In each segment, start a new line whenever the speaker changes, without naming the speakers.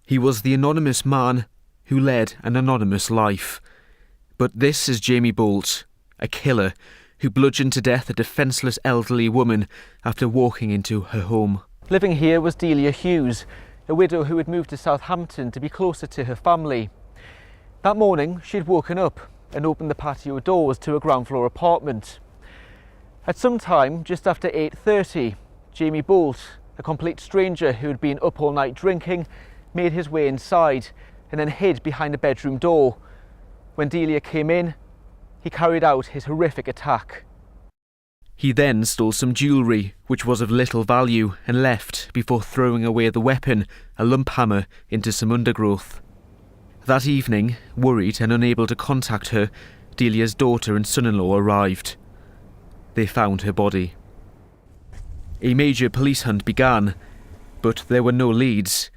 He was the anonymous man who led an anonymous life. But this is Jamie Boult, a killer who bludgeoned to death a defenceless elderly woman after walking into her home.
Living here was Delia Hughes, a widow who had moved to Southampton to be closer to her family. That morning, she'd woken up and opened the patio doors to a ground floor apartment. At some time, just after 8:30, Jamie Boult, a complete stranger who had been up all night drinking, made his way inside and then hid behind a bedroom door. When Delia came in, he carried out his horrific attack.
He then stole some jewellery, which was of little value, and left before throwing away the weapon, a lump hammer, into some undergrowth. That evening, worried and unable to contact her, Delia's daughter and son-in-law arrived. They found her body. A major police hunt began, but there were no leads.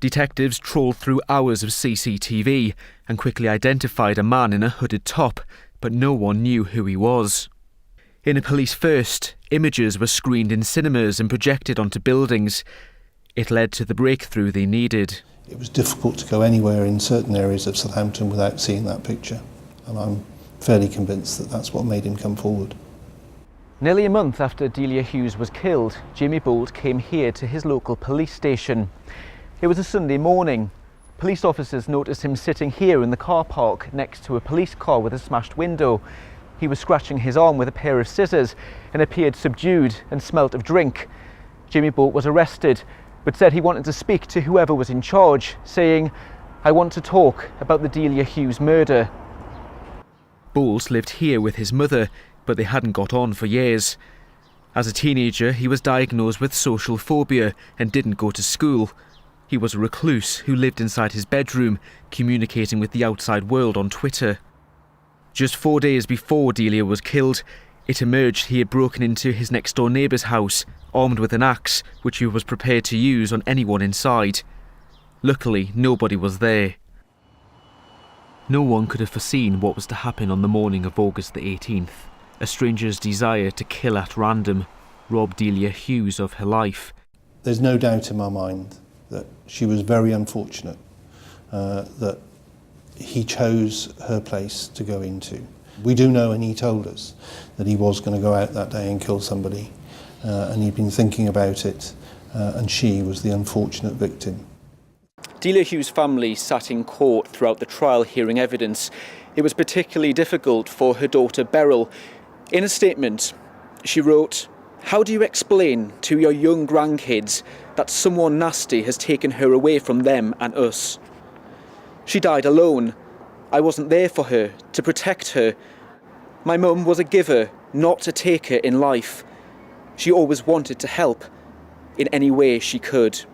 Detectives trawled through hours of CCTV and quickly identified a man in a hooded top, but no one knew who he was. In a police first, images were screened in cinemas and projected onto buildings. It led to the breakthrough they needed.
It was difficult to go anywhere in certain areas of Southampton without seeing that picture, and I'm fairly convinced that that's what made him come forward.
Nearly a month after Delia Hughes was killed, Jamie Boult came here to his local police station. It was a Sunday morning. Police officers noticed him sitting here in the car park next to a police car with a smashed window. He was scratching his arm with a pair of scissors and appeared subdued and smelt of drink. Jamie Boult was arrested, but said he wanted to speak to whoever was in charge, saying, "I want to talk about the Delia Hughes murder."
Boult lived here with his mother, but they hadn't got on for years. As a teenager, he was diagnosed with social phobia and didn't go to school. He was a recluse who lived inside his bedroom, communicating with the outside world on Twitter. Just 4 days before Delia was killed, it emerged he had broken into his next-door neighbour's house, armed with an axe, which he was prepared to use on anyone inside. Luckily, nobody was there. No one could have foreseen what was to happen on the morning of August the 18th. A stranger's desire to kill at random robbed Delia Hughes of her life.
There's no doubt in my mind that she was very unfortunate that he chose her place to go into. We do know, and he told us, that he was going to go out that day and kill somebody, and he'd been thinking about it, and she was the unfortunate victim.
Delia Hughes' family sat in court throughout the trial hearing evidence. It was particularly difficult for her daughter Beryl. In a statement, she wrote, "How do you explain to your young grandkids that someone nasty has taken her away from them and us? She died alone. I wasn't there for her, to protect her. My mum was a giver, not a taker in life. She always wanted to help in any way she could."